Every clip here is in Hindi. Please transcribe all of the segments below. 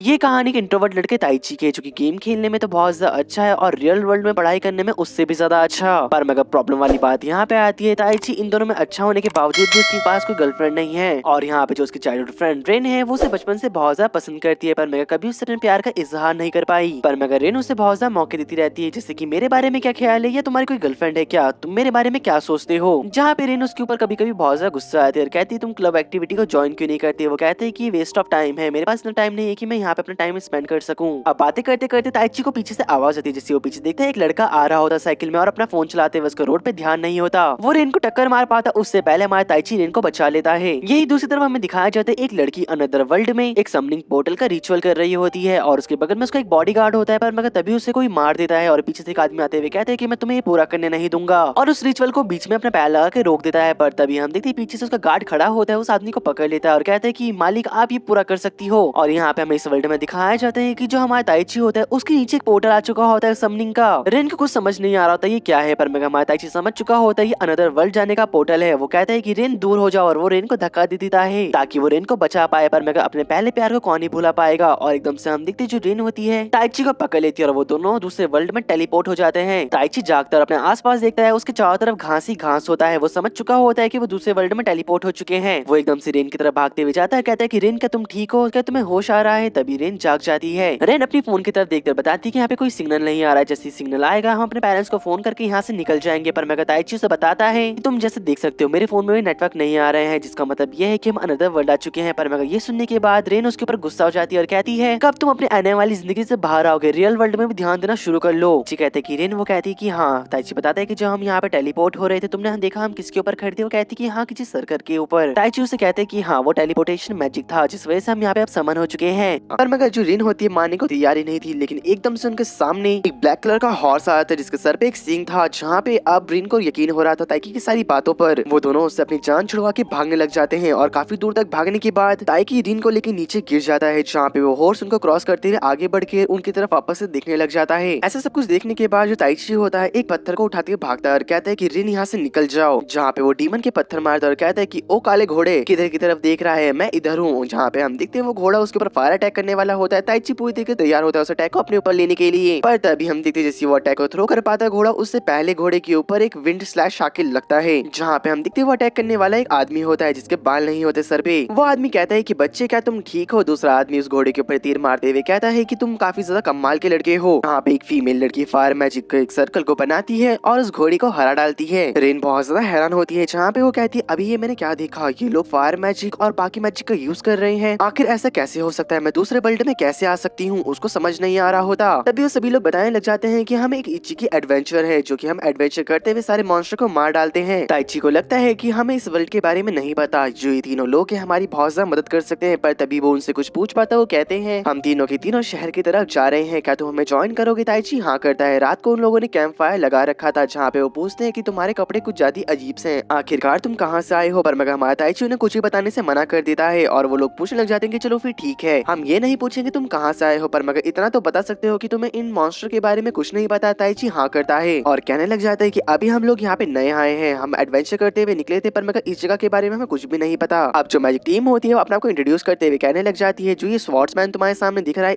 ये कहानी एक इंट्रोवर्ट लड़के ताइची की है जो कि गेम खेलने में तो बहुत ज्यादा अच्छा है और रियल वर्ल्ड में पढ़ाई करने में उससे भी ज्यादा अच्छा। पर मगर प्रॉब्लम वाली बात यहाँ पे आती है, ताइची इन दोनों में अच्छा होने के बावजूद भी उसके पास कोई गर्लफ्रेंड नहीं है। और यहाँ पे जो उसकी चाइल्डहुड फ्रेंड रेन है वो उसे बचपन से बहुत ज्यादा पसंद करती है, पर मगर कभी उससे अपने प्यार का इजहार नहीं कर पाई। पर मगर रेन उसे बहुत ज्यादा मौके देती रहती है, जैसे कि मेरे बारे में क्या ख्याल है या तुम्हारी कोई गर्लफ्रेंड है क्या, तुम मेरे बारे में क्या सोचते हो। जहाँ पे रेन उसके ऊपर कभी कभी बहुत ज्यादा गुस्सा आती है और कहती है तुम क्लब एक्टिविटी को ज्वाइन क्यों नहीं करती। वो कहते हैं कि वेस्ट ऑफ टाइम है, मेरे पास इतना टाइम नहीं है कि मैं यहाँ पे अपना टाइम स्पेंड कर सकूं। अब बातें करते करते ताइची को पीछे से आवाज आती है, जिससे वो पीछे देखता है एक लड़का आ रहा होता साइकिल में और अपना फोन चलाते हुए, उसका रोड पे ध्यान नहीं होता। वो रेन को टक्कर मार पाता उससे पहले हमारा ताइची रेन को बचा लेता है। यही दूसरी तरफ हमें दिखाया जाता है एक लड़की अनदर वर्ल्ड में एक समनिंग पोर्टल का रिचुअल कर रही होती है और उसके बगल में उसका एक बॉडीगार्ड होता है, पर मगर तभी उसे कोई मार देता है और पीछे से एक आदमी आते हुए कहते हैं कि मैं तुम्हें ये पूरा करने नहीं दूंगा, और उस रिचुअल को बीच में अपना पैर लगा के रोक देता है। पर तभी हम देखते हैं पीछे से उसका गार्ड खड़ा होता है, उस आदमी को पकड़ लेता है और कहता है कि मालिक आप ये पूरा कर सकती हो। और यहाँ पे हमें इस वर्ल्ड में दिखाया जाता है कि जो हमारा ताइची होता है उसके नीचे एक पोर्टल आ चुका होता है समनिंग का। रेन को कुछ समझ नहीं आ रहा होता ये क्या है, पर मगर हमारा ताइची समझ चुका होता है ये अनदर वर्ल्ड जाने का पोर्टल है। वो कहता है कि रेन दूर हो जाओ और वो रेन को धक्का दे देता है ताकि वो रेन को बचा पाए, पर मगर अपने पहले प्यार को कौन ही भूला पाएगा। और एकदम से हम देखते जो रेन होती है ताइची को पकड़ लेती है और वो दोनों दूसरे वर्ल्ड में टेलीपोर्ट हो जाते हैं। ताइची जागता और अपने आसपास देखता है, उसके चारों तरफ घास ही घास होता है। वो समझ चुका होता है कि वो दूसरे वर्ल्ड में टेलीपोर्ट हो चुके हैं। वो एकदम से रेन की तरफ भागते हुए जाता है, कहता है कि रेन क्या तुम ठीक हो, क्या तुम्हें होश आ रहा है। तभी रेन जाग जाती है। रेन अपनी फोन की तरफ देखकर बताती है कि यहाँ पे कोई सिग्नल नहीं आ रहा है, जैसे सिग्नल आएगा हम अपने पेरेंट्स को फोन करके यहाँ से निकल जाएंगे। पर मगर ताइची उसे बताता है कि तुम जैसे देख सकते हो मेरे फोन में भी नेटवर्क नहीं आ रहे हैं, जिसका मतलब ये है कि हम अनदर वर्ल्ड आ चुके हैं। पर मगर ये सुनने के बाद रेन उसके ऊपर गुस्सा हो जाती है और कहती है कब तुम अपने आने वाली जिंदगी से बाहर आओगे, रियल वर्ल्ड में भी ध्यान देना शुरू कर लो। जी कहते कि रेन वो कहती है कि हाँ। ताइची बताता है कि जब हम यहाँ पे टेलीपोर्ट हो रहे थे तुमने देखा हम किसके ऊपर खड़े थे। वो कहती कि हाँ किसी सर्कल के ऊपर। ताइची उसे कहते कि हाँ वो टेलीपोर्टेशन मैजिक था जिस वजह से हम यहाँ पे अब समन हो चुके हैं। पर मगर जो रेन होती है मानने को तैयारी नहीं थी, लेकिन एकदम से उनके सामने एक ब्लैक कलर का हॉर्स आया था जिसके सर पे एक सींग था, जहाँ पे अब रेन को यकीन हो रहा था ताइकी की सारी बातों पर। वो दोनों उससे अपनी जान छुड़वा के भागने लग जाते हैं और काफी दूर तक भागने के बाद ताइकी रेन को लेके नीचे गिर जाता है, जहाँ पे वो हॉर्स उनको क्रॉस करते हुए आगे बढ़ के उनकी तरफ वापस से देखने लग जाता है। ऐसा सब कुछ देखने के बाद जो ताइची होता है एक पत्थर को उठाते हुए भागता है और कहता है कि रेन यहाँ से निकल जाओ, जहाँ पे वो डीमन के पत्थर मारता है और कहता है कि ओ काले घोड़े किधर की तरफ देख रहा है, मैं इधर हूँ। जहाँ पे हम देखते हैं वो घोड़ा उसके ऊपर फायर अटैक करने वाला होता है। ताइची पूरी तरीके से तैयार होता है उस अटैक को अपने ऊपर लेने के लिए, पर तभी हम देखते हैं जैसे वो अटैक को थ्रो कर पाता है घोड़ा, उससे पहले घोड़े के ऊपर एक विंड स्लैश शाकिल लगता है, जहाँ पे हम देखते हैं वो अटैक करने वाला एक आदमी होता है जिसके बाल नहीं होते सर पे। वो आदमी कहता है कि बच्चे क्या तुम ठीक हो। दूसरा आदमी उस घोड़े के ऊपर तीर मारते हुए कहता है कि तुम काफी ज्यादा कमाल के लड़के हो। यहाँ पे एक फीमेल लड़की फायर मैजिक के एक सर्कल को बनाती है और उस घोड़े को हरा डालती है। रेन बहुत ज्यादा हैरान होती है, जहाँ पे वो कहती है अभी ये मैंने क्या देखा, ये लोग फायर मैजिक और बाकी मैजिक का यूज कर रहे हैं, आखिर ऐसा कैसे हो सकता है, मैं दूसरे वर्ल्ड में कैसे आ सकती हूँ। उसको समझ नहीं आ रहा होता। तभी वो सभी लोग बताने लग जाते हैं कि हम एक इची की एडवेंचर है, जो कि हम एडवेंचर करते हुए सारे मॉन्स्टर को मार डालते हैं। ताइची को लगता है कि हमें इस वर्ल्ड के बारे में नहीं पता, जो ये तीनों लोग हैं हमारी बहुत ज्यादा मदद कर सकते हैं। पर तभी वो उनसे कुछ पूछ पाता, वो कहते हैं हम तीनों के तीनों शहर की तरफ जा रहे हैं, क्या तुम हमें ज्वाइन करोगे। ताइची हाँ करता है। रात को उन लोगों ने कैंप फायर लगा रखा था, जहाँ पे वो पूछते हैं कि तुम्हारे कपड़े कुछ ज्यादा अजीब से हैं, आखिरकार तुम कहाँ से आए हो। पर मगर हमारा ताइची उन्हें कुछ भी बताने से मना कर देता है और वो लोग पूछने लग जाते हैं कि चलो फिर ठीक है, हम ये नहीं पूछेंगे तुम कहाँ से आए हो, पर मगर इतना तो बता सकते हो कि तुम्हें इन मॉन्स्टर के बारे में कुछ नहीं पता। ताइची हाँ करता है और कहने लग जाता है कि अभी हम लोग यहाँ पे नए आए हैं, हम एडवेंचर करते हुए निकले थे, पर मगर इस जगह के बारे में हमें कुछ भी नहीं पता। अब जो मैजिक टीम होती है वो अपने आप को इंट्रोड्यूस करते हुए कहने लग जाती है, जो ये स्वॉर्ड्समैन तुम्हारे सामने दिख रहा है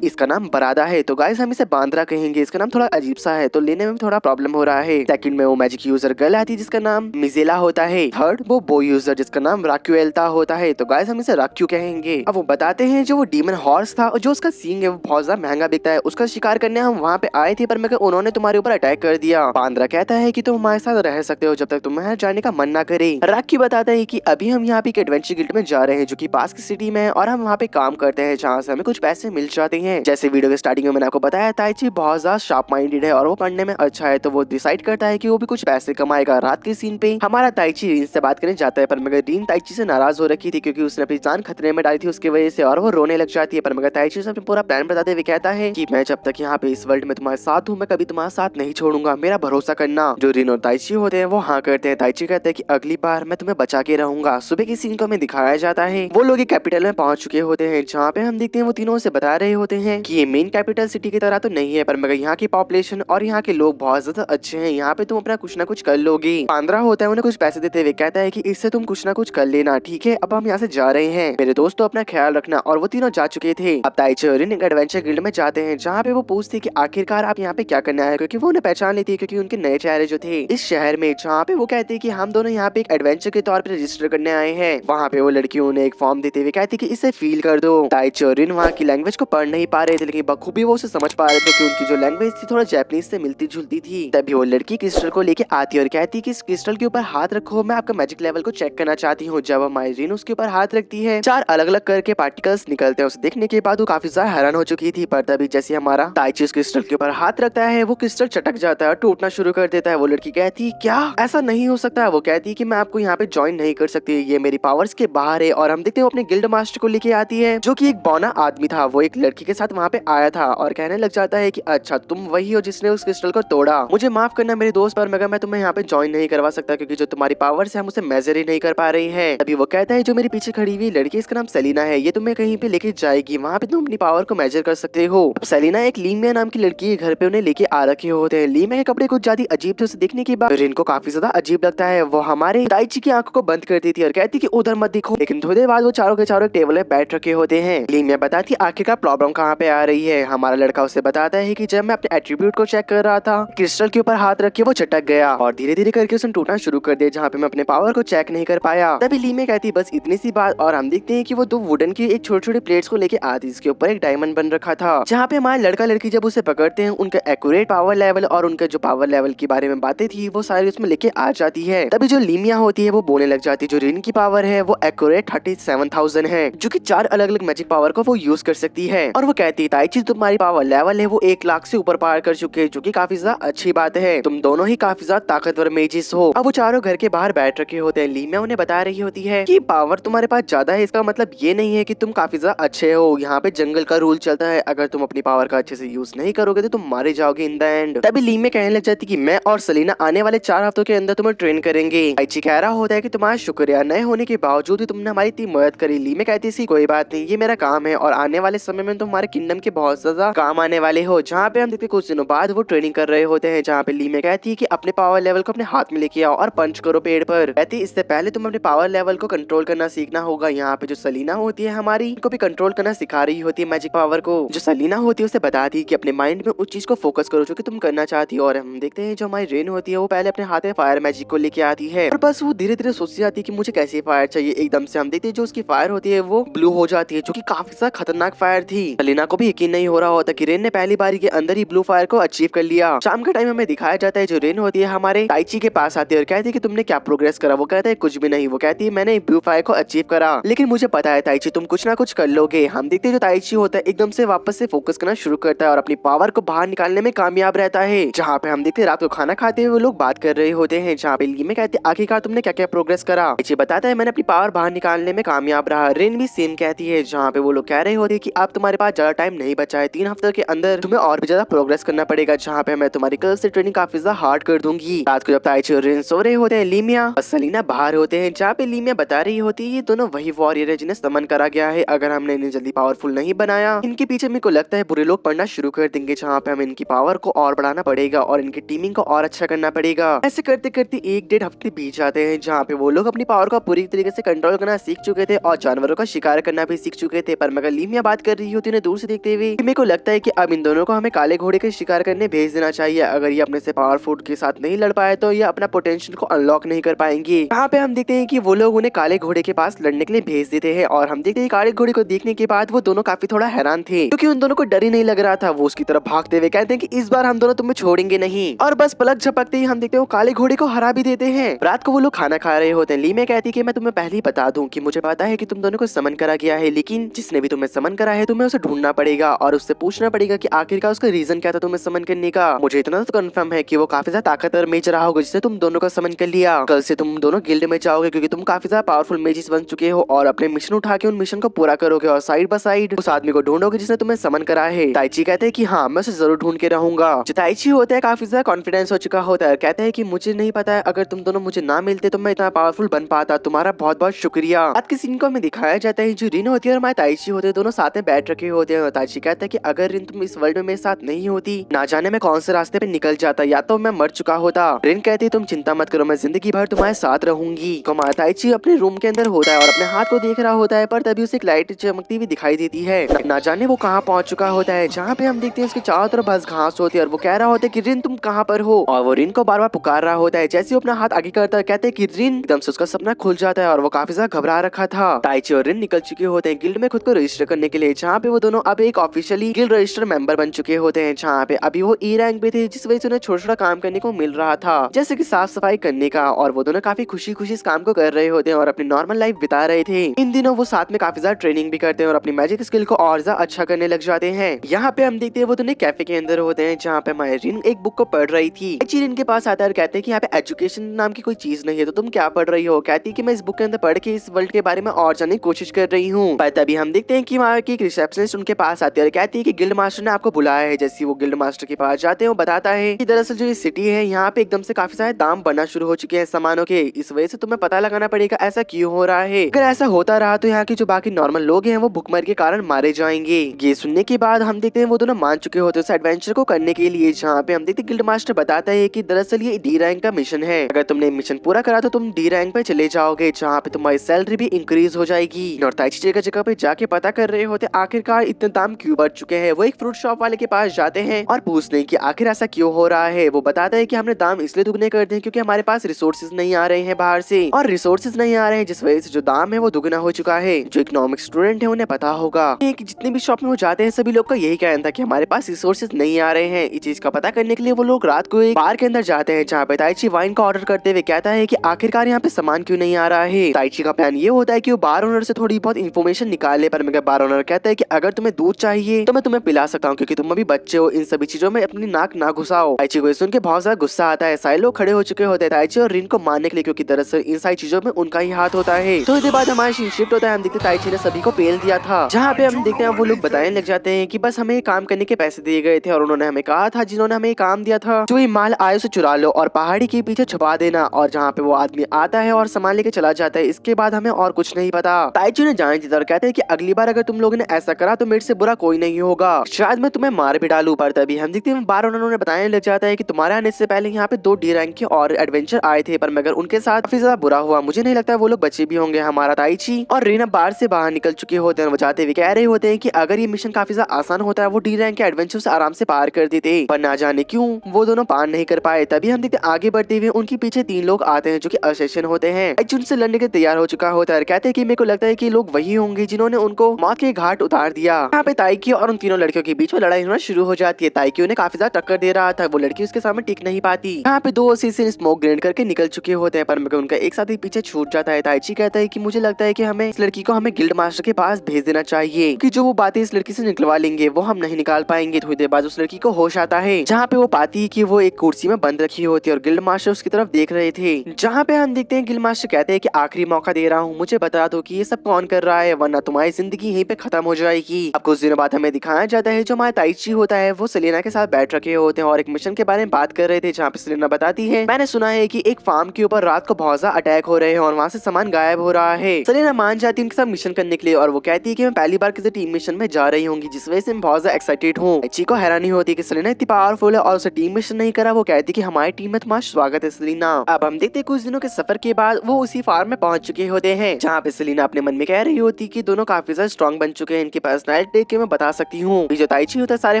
इसका नाम बरादा है। तो गाइस हम इसे बांद्रा कहेंगे, इसका नाम थोड़ा अजीब सा है तो लेने में थोड़ा प्रॉब्लम हो रहा है। सेकंड में वो मैजिक यूजर गर्ल आती है जिसका नाम मिजेला होता है। थर्ड वो बो यूजर जिसका नाम राक्यूएल्टा होता है, तो गाइस हम इसे राक्यू कहेंगे। अब वो बताते हैं जो वो डीमन हॉर्स था और जो उसका सींग है वो बहुत ज्यादा महंगा बिकता है, उसका शिकार करने हम वहाँ पे आए थे, पर मगर उन्होंने तुम्हारे ऊपर अटैक कर दिया। बांद्रा कहता है कि तुम हमारे साथ रह सकते हो जब तक तुम्हें जाने का मन ना करे। राक्यू बताता है कि अभी हम यहाँ पे एक एडवेंचर गिल्ड में जा रहे हैं जो कि पास की सिटी में है और हम वहाँ पे काम करते हैं, जहाँ से हमें कुछ पैसे मिल जाते हैं। जैसे वीडियो के स्टार्टिंग में मैंने आपको बताया ताइची बहुत ज्यादा शार्प माइंडेड है और वो पढ़ने में अच्छा है, तो वो डिसाइड करता है कि वो भी कुछ पैसे कमाएगा। रात के सीन पे हमारा ताइची रीन से बात करने जाता है, पर मगर रीन ताइची से नाराज हो रखी थी क्योंकि उसने अपनी जान खतरे में डाली थी उसकी वजह से, और वो रोने लग जाती है। पर मगर ताइची उसे अपना पूरा प्लान बताते हुए कहता है कि मैं जब तक यहाँ पे इस वर्ल्ड में तुम्हारे साथ हूँ मैं कभी तुम्हारा साथ नहीं छोड़ूंगा, मेरा भरोसा करना। जो रीन और ताइची होते हैं वो हाँ करते हैं। ताइची कहते हैं कि अगली बार मैं तुम्हें बचा के रहूंगा। सुबह की सीन को हमें दिखाया जाता है, वो लोग कैपिटल में पहुंच चुके होते हैं, जहाँ पे हम देखते हैं वो तीनों से बता रहे होते हैं कि ये मेन कैपिटल सिटी की तरह तो नहीं है, पर मगर यहाँ की पॉपुलेशन और यहाँ के लोग बहुत ज्यादा अच्छे हैं, यहाँ पे तुम अपना कुछ ना कुछ कर लोगे। बांद्रा होता है उन्हें कुछ पैसे देते हुए कहता है कि इससे तुम कुछ ना कुछ कर लेना, ठीक है अब हम यहाँ से जा रहे हैं, मेरे दोस्तों अपना ख्याल रखना। और वो तीनों जा चुके थे। अब ताइची और रिन एक एडवेंचर गिल्ड में जाते हैं जहाँ पे वो पूछते हैं कि आखिरकार आप यहाँ पे क्या करने आए, क्योंकि वो उन्हें पहचान लेती है क्योंकि उनके नए चेहरे जो थे इस शहर में, जहाँ पे वो कहते हैं कि हम दोनों यहाँ पे एक एडवेंचर के तौर पे रजिस्टर करने आए हैं। वहाँ पे वो लड़की उन्हें एक फॉर्म देते हुए कहती है कि इसे फील कर दो। ताइची और रिन वहाँ की लैंग्वेज को पढ़ नहीं पा रहे थे, लेकिन बखूबी वो उसे समझ पा रहे थे कि उनकी जो लैंग्वेज थी थोड़ा जापानीज से मिलती जुलती थी। तभी वो लड़की क्रिस्टल को लेके आती है और कहती है कि इस क्रिस्टल के ऊपर हाथ रखो, मैं आपका मैजिक लेवल को चेक करना चाहती हूँ। जब हमारी रिन उसके ऊपर हाथ रखती है, 4 अलग अलग करके पार्टिकल्स निकलते हैं। उसे देखने के बाद वो काफी ज्यादा हैरान हो चुकी थी, पर तभी जैसे हमारा ताइची उस क्रिस्टल के ऊपर हाथ रखता है वो क्रिस्टल चटक जाता है और टूटना शुरू कर देता है। वो लड़की कहती है क्या ऐसा नहीं हो सकता है। वो कहती है कि मैं आपको यहाँ पे ज्वाइन नहीं कर सकती, ये मेरी पावर्स के बाहर है। और हम देखते हैं वो अपने गिल्ड मास्टर को लेके आती है जो कि एक बौना आदमी था। वो एक लड़की के साथ वहाँ पे आया था और कहने लग जाता है कि अच्छा तुम वही हो जिसने उस क्रिस्टल को तोड़ा, मुझे माफ करना मेरे दोस्त, पर मगर मैं तुम्हें यहाँ पे ज्वाइन नहीं करवा सकता क्योंकि जो तुम्हारी पावर्स है हम उसे मेजर ही नहीं कर पा रही है। अभी वो कहता है जो मेरे पीछे खड़ी हुई लड़की इसका नाम सेलिना है, ये तुम्हें कहीं पे लेके जाएगी, वहाँ पे तुम अपनी पावर को मेजर कर सकते हो। सेलिना एक लीमिया नाम की लड़की के घर पे उन्हें लेके आ रखे होते हैं। लीमिया के कपड़े कुछ ज्यादा अजीब थे, उसे देखने के बाद रिन को काफी ज्यादा अजीब लगता है। वो हमारे ताइची की आंखों को बंद करती थी और कहती कि उधर मत देखो, लेकिन थोड़ी देर बाद वो चारों के चारों टेबल में बैठ रखे होते हैं। लीमिया बताती आखिरकार प्रॉब्लम कहाँ पे आ रही है। हमारा लड़का उसे बताता है कि जब मैं अपने एट्रीब्यूट को चेक कर रहा था, क्रिस्टल के ऊपर हाथ रख के वो चटक गया और धीरे धीरे करके उसने टूटना शुरू कर दिया, जहाँ पे मैं अपने पावर को चेक नहीं कर पाया। तभी लीमिया कहती बस इतनी सी बात, और हम देखते हैं कि वो 2 वुडन की एक छोटी छोटी प्लेट्स को लेके आती है, इसके ऊपर एक डायमंड बन रखा था, जहाँ पे हमारे लड़का लड़की जब उसे पकड़ते हैं उनका एक्यूरेट पावर लेवल और उनके जो पावर लेवल के बारे में बातें थी वो सारी उसमें लेके आ जाती है। तभी जो लीमिया होती है वो बोलने लग जाती है जो रिन की पावर है वो एक्यूरेट 37,000 है, जो कि 4 अलग अलग मैजिक पावर को वो यूज कर सकती है। और वो कहती है ताइची तुम्हारी पावर लेवल है वो 1 लाख से ऊपर पार कर चुके हैं, जो कि काफी ज्यादा अच्छी बात है, तुम दोनों ही काफी ज्यादा ताकतवर मेजिस हो। अब वो चारों घर के बाहर बैठ रखे होते हैं। लीमिया उन्हें बता रही होती है कि पावर तुम्हारे पास ज्यादा है इसका मतलब ये नहीं है कि तुम काफी ज्यादा अच्छे हो, यहाँ पे जंगल का रूल चलता है, अगर तुम अपनी पावर का अच्छे से यूज नहीं करोगे तो तुम मारे जाओगे इन द एंड। तभी लीमिया कहने लग जाती कि मैं और सेलिना आने वाले 4 हफ्तों के अंदर तुम्हें ट्रेन करेंगे। ताइची कह रहा होता है कि तुम्हारा शुक्रिया, नए होने के बावजूद भी तुमने हमारी इतनी मदद करी। लीमिया कहती सी कोई बात नहीं, ये मेरा काम है और आने वाले समय में तुम्हारे किंगडम के बहुत ज्यादा काम आने वाले हो। जहाँ पे हम देखते कुछ दिनों बाद वो ट्रेनिंग कर रहे होते हैं, जहाँ पे लीमिया कहती है कि अपने पावर लेवल को अपने हाथ में लेके आओ और पंच करो पेड़ पर। कहती इससे पहले तुम अपने पावर लेवल को कंट्रोल करना सीखना होगा। यहाँ पे जो सेलिना होती है हमारी को भी कंट्रोल करना सिखा रही होती है मैजिक पावर को। जो सेलिना होती है उसे बताती है कि अपने माइंड में उस चीज को फोकस करो जो कि तुम करना चाहती हो। और हम देखते हैं जो हमारी रेन होती है वो पहले अपने हाथ में फायर मैजिक को लेके आती है और बस वो धीरे धीरे सोचती जाती है कि मुझे कैसी फायर चाहिए। एकदम से हम देखते हैं जो उसकी फायर होती है वो ब्लू हो जाती है, जो कि काफी ज्यादा खतरनाक फायर थी। सेलिना को भी यकीन नहीं हो रहा होता कि रेन ने पहली बारी के अंदर ही ब्लू फायर को अचीव कर लिया। शाम के टाइम हमें दिखाया जाता है जो रेन होती है हमारे ताइची के पास आती है और कहती है कि तुमने क्या प्रोग्रेस करा। वो कहता है कुछ भी नहीं। वो कहती है मैंने ब्लू फायर को अचीव करा, लेकिन मुझे पता है ताइची तुम कुछ ना कुछ कर लोगे। हम देखते हैं जो ताइची होता है एकदम से वापस से फोकस करना शुरू करता है और अपनी पावर को बाहर निकालने में कामयाब रहता है। जहाँ पे हम देखते हैं रात को खाना खाते हुए वो लोग बात कर रहे होते हैं, जहाँ पे लीमिया कहते हैं आखिरकार तुमने क्या क्या प्रोग्रेस करा। ताइची बताता है मैंने अपनी पावर बाहर निकालने में कामयाब रहा। रेन भी सेम कहती है, जहाँ पे वो लोग कह रहे होते हैं कि अब तुम्हारे पास ज्यादा टाइम नहीं बचा है, 3 हफ्ते के अंदर तुम्हें और भी ज्यादा प्रोग्रेस करना पड़ेगा, जहाँ पे मैं तुम्हारी कल से ट्रेनिंग काफी ज्यादा हार्ड कर दूंगी। रात को जब ताइची और रेन सो रहे होते हैं, लीमिया और सेलिना बाहर होते हैं, जहाँ पे लीमिया बता रही होती है ये दोनों वही वॉरियर है जिन्हें समन करा गया है। अगर हमने इन्हें जल्दी पावरफुल नहीं बनाया इनके पीछे मेरे को लगता है बुरे लोग पड़ना शुरू कर देंगे, जहाँ पे हमें इनकी पावर को और बढ़ाना पड़ेगा और इनकी टीमिंग को और अच्छा करना पड़ेगा। ऐसे करते करते 1-1.5 हफ्ते बीत जाते हैं, जहाँ पे वो लोग अपनी पावर को पूरी तरीके से कंट्रोल करना सीख चुके थे और जानवरों का शिकार करना भी सीख चुके थे। पर मगर लीमिया बात कर रही होती है दूर से देखते हुए, मेरे को लगता है कि अब इन दोनों को हमें काले घोड़े के शिकार करने भेज देना चाहिए। अगर ये अपने से पावरफुल के साथ नहीं लड़ पाए तो ये अपना पोटेंशियल को अनलॉक नहीं कर पाएंगे। यहाँ पे हम देखते हैं कि वो लोग उन्हें काले घोड़े के पास लड़ने के लिए भेज देते हैं और हम देखते हैं काले घोड़े को देखने के बाद वो दोनों काफी थोड़ा हैरान थे, क्योंकि उन दोनों को डर ही नहीं लग रहा था। वो उसकी तरफ भागते हुए कहते हैं कि इस बार हम दोनों तुम्हें छोड़ेंगे नहीं, और बस पलक झपकते ही हम देखते हैं वो काले घोड़े को हरा भी देते हैं। रात को वो लोग खाना खा रहे होते हैं। लीमिया कहती है कि मैं तुम्हें पहले ही बता दूं कि मुझे पता है कि तुम दोनों को समन करा गया है, लेकिन जिसने भी तुम्हें समन करा है तुम्हें उसे ढूंढना पड़ेगा और उससे पूछना पड़ेगा कि आखिरकार उसका रीजन क्या था तुम्हें समन करने का। मुझे इतना तो कंफर्म है कि वो काफी ज्यादा ताकतवर मेज रहा होगा जिससे तुम दोनों का समन कर लिया। कल से तुम दोनों गिल्ड में जाओगे क्योंकि तुम काफी ज्यादा पावरफुल मेजिस बन चुके हो और अपने मिशन उठा के उन मिशन को पूरा करोगे और साइड बाय साइड उस आदमी को ढूंढोगे जिसने तुम्हें समन करा है। ताइची कहते हैं कि हाँ मैं उसे जरूर ढूंढ के रहूंगा। जो ताइची होता है काफी ज्यादा कॉन्फिडेंस हो चुका होता है, कहता है कि मुझे नहीं पता है अगर तुम दोनों मुझे ना मिलते तो मैं इतना पावरफुल बन पाता, तुम्हारा बहुत बहुत शुक्रिया। आज के सीन को हमें दिखाया जाता है जो रिन होती है और हमारे ताइची होते हैं दोनों साथ में बैठ रखे होते हैं। ताइची कहता है कि अगर रिन तुम इस वर्ल्ड में मेरे साथ नहीं होती ना जाने मैं कौन से रास्ते पे निकल जाता, या तो मैं मर चुका होता। रिन कहती है तुम चिंता मत करो मैं जिंदगी भर तुम्हारे साथ रहूंगी। हमारा ताइची अपने रूम के अंदर होता है और अपने हाथ को देख रहा होता है, पर तभी उसे एक लाइट भागती हुई दिखाई देती है। ना जाने वो कहाँ पहुंच चुका होता है, जहाँ पे हम देखते हैं उसके चारों तरफ बस घास होती है और वो कह रहा होता है कि रिन तुम कहाँ पर हो, और वो रिन को बार बार पुकार रहा होता है। जैसे वो अपना हाथ आगे करता है कहते हैं कि रिन, एकदम से उसका सपना खुल जाता है और वो काफी ज्यादा घबरा रखा था। ताइची और रिन निकल चुके होते हैं गिल्ड में खुद को रजिस्टर करने के लिए, जहाँ पे वो दोनों अब एक ऑफिशियली गिल्ड रजिस्टर मेंबर बन चुके होते हैं। जहाँ पे अभी वो ई रैंक पे थे, जिस वजह से उन्हें छोटा छोटा काम करने को मिल रहा था, जैसे कि साफ सफाई करने का, और वो दोनों काफी खुशी खुशी इस काम को कर रहे होते हैं और अपनी नॉर्मल लाइफ बिता रहे थे। इन दिनों वो साथ में काफी ज्यादा ट्रेनिंग भी करते हैं और अपनी मैजिक स्किल को और ज्यादा अच्छा करने लग जाते हैं। यहाँ पे हम देखते हैं वो दोनों कैफे के अंदर होते हैं, जहाँ पे हमारी रिन एक बुक को पढ़ रही थी। रिन के पास आता है और कहते हैं कि यहाँ पे एजुकेशन नाम की कोई चीज नहीं है, तो तुम क्या पढ़ रही हो। कहती है कि मैं इस बुक के अंदर पढ़ के इस वर्ल्ड के बारे में और जानने की कोशिश कर रही हूँ। पर तभी हम देखते हैं कि वहाँ की रिसेप्शनिस्ट उनके पास आती है और कहती है कि गिल्ड मास्टर ने आपको बुलाया है। जैसे वो गिल्ड मास्टर के पास जाते हैं, वो बताता है कि दरअसल जो ये सिटी है यहाँ पे एकदम से काफी सारे दाम बढ़ना शुरू हो चुके हैं सामानों के, इस वजह से तुम्हें पता लगाना पड़ेगा ऐसा क्यों हो रहा है। अगर ऐसा होता रहा तो यहाँ के जो बाकी नॉर्मल लोग हैं वो भुखमरी के कारण मारे जाएंगे। ये सुनने के बाद हम देखते हैं वो दोनों मान चुके होते हैं उस एडवेंचर को करने के लिए, जहाँ पे हम देखते हैं गिल्ड मास्टर बताता है कि दरअसल ये डी रैंक का मिशन है, अगर तुमने मिशन पूरा करा तो तुम डी रैंक पे चले जाओगे, जहाँ पे तुम्हारी सैलरी भी इंक्रीज हो जाएगी। और ताइची जगह जगह पे जाके पता कर रहे होते आखिरकार इतने दाम क्यों बढ़ चुके हैं। वो एक फ्रूट शॉप वाले के पास जाते हैं और पूछते हैं कि आखिर ऐसा क्यों हो रहा है। वो बताता है कि हमने दाम इसलिए दुगने कर दिए क्योंकि हमारे पास रिसोर्सेज नहीं आ रहे हैं बाहर से, और रिसोर्सेज नहीं आ रहे हैं जिस वजह से जो दाम है वो दुगना हो चुका है। जो इकोनॉमिक स्टूडेंट है उन्हें पता होगा कि जितने भी शॉप में वो जाते हैं सभी लोग का यही कहना था कि हमारे पास रिसोर्सेज नहीं आ रहे हैं। इस चीज का पता करने के लिए वो लोग रात को एक बार के अंदर जाते हैं, जहाँ पे ताइची वाइन का ऑर्डर करते हुए कहता है कि आखिरकार यहाँ पे सामान क्यों नहीं आ रहा है। ताइची का प्लान ये होता है कि वो बार ओनर से थोड़ी बहुत इन्फॉर्मेशन निकाल ले, पर मगर बार ओनर कहता है कि अगर तुम्हें दूध चाहिए तो मैं तुम्हें पिला सकता हूँ, क्योंकि तुम अभी बच्चे हो, इन सभी चीजों में अपनी नाक ना घुसाओ। ताइची को सुन के बहुत ज्यादा गुस्सा आता है। सारे लोग खड़े हो चुके होते हैं ताइची और रिन को मारने के लिए, क्योंकि दरअसल इन सारी चीजों में उनका ही हाथ होता है। तो इसके बाद हमारा सीन शिफ्ट होता है, हम देखते हैं ताइची ने सभी को पेल दिया था, जहाँ पे हम देखते हैं वो लोग बताने लग जाते हैं कि बस हमें काम करने के पैसे दिए गए थे और उन्होंने हमें कहा था जिन्होंने हमें काम दिया था जो ये माल आए उसे चुरा लो और पहाड़ी के पीछे छुपा देना, और जहाँ पे वो आदमी आता है और सामान लेके चला जाता है। इसके बाद हमें और कुछ नहीं पता। ताइची ने जान जीता और कहते हैं कि अगली बार अगर तुम लोगों ने ऐसा करा तो मेरे से बुरा कोई नहीं होगा, शायद मैं तुम्हें मार भी डालू। पर तभी हम देखते हैं बार उन्होंने बताने लग जाता है कि तुम्हारे आने से पहले यहाँ पे 2 डी रैंक के और एडवेंचर आए थे, पर मगर उनके साथ काफी ज्यादा बुरा हुआ। मुझे नहीं लगता वो लोग बचे भी होंगे। हमारा ताइची और रीना बार से बाहर निकल चुके होते हैं, वो जाते हुए कह रहे होते हैं कि अगर ये मिशन काफी ज्यादा आसान होता है वो डी रैंक के एडवेंचर से आराम से पार कर देते, पर ना जाने क्यों वो दोनों पार नहीं कर पाए। तभी हम देखते आगे बढ़ते हुए उनके पीछे 3 लोग आते हैं जो कि असेसिन होते हैं। उनसे लड़ने के तैयार हो चुका होता है, कहते हैं कि मेरे को लगता है कि लोग वही होंगे जिन्होंने उनको मौत के घाट उतार दिया। यहाँ पे ताइकी और उन तीनों लड़कियों के बीच में लड़ाई होना शुरू हो जाती है। ताइकी उन्हें काफी ज्यादा टक्कर दे रहा था, वो लड़की उसके सामने टिक नहीं पाती। यहाँ पे 2 असेसिन स्मोक ग्रेनेड करके निकल चुके होते हैं, पर मगर उनका एक साथी पीछे छूट जाता है। ताइची कहता है कि मुझे लगता है कि हमें इस लड़की को हमें गिल्ड मास्टर के पास भेज देना चाहिए, कि जो वो बातें इस लड़की से निकलवा लेंगे वो हम नहीं निकाल पाएंगे। थोड़ी देर बाद उस लड़की को होश आता है, जहाँ पे वो पाती है कि वो एक कुर्सी में बंद रखी होती है और गिल्ड मास्टर उसकी तरफ देख रहे थे। जहाँ पे हम देखते हैं गिल्ड मास्टर कहते हैं कि आखिरी मौका दे रहा हूँ, मुझे बता दो कि ये सब कौन कर रहा है, वरना तुम्हारी जिंदगी यहीं पे खत्म हो जाएगी। अब कुछ दिनों बाद हमें दिखाया जाता है जो हमारा ताइची होता है वो सेलेना के साथ बैठ रखे होते हैं और एक मिशन के बारे में बात कर रहे थे, जहाँ पे सेलेना बताती है मैंने सुना है कि एक फार्म के ऊपर रात को बहुत ज्यादा अटैक हो रहे हैं और वहाँ से सामान गायब हो रहा है। सेलेना मान जाती है उनके साथ मिशन करने के लिए और वो कहती है कि मैं पहली बार किसी टीम मिशन में जा रही होंगी, जिस वजह से मैं बहुत ज्यादा एक्साइटेड हूँ। ताइची को हैरानी होती है कि सेलेना इतनी पावरफुल है और उसे टीम मिशन नहीं करा। वो कहती है कि हमारी टीम में तुम्हारा स्वागत है सेलेना। अब हम देखते हैं कुछ दिनों के सफर के बाद वो उसी फार्म में पहुंच चुके होते हैं, जहाँ पे सेलेना अपने मन में कह रही होती कि दोनों काफी ज्यादा स्ट्रॉन्ग बन चुके हैं, इनकी पर्सनैलिटी देख के मैं बता सकती हूँ। जो ताइची होता है सारे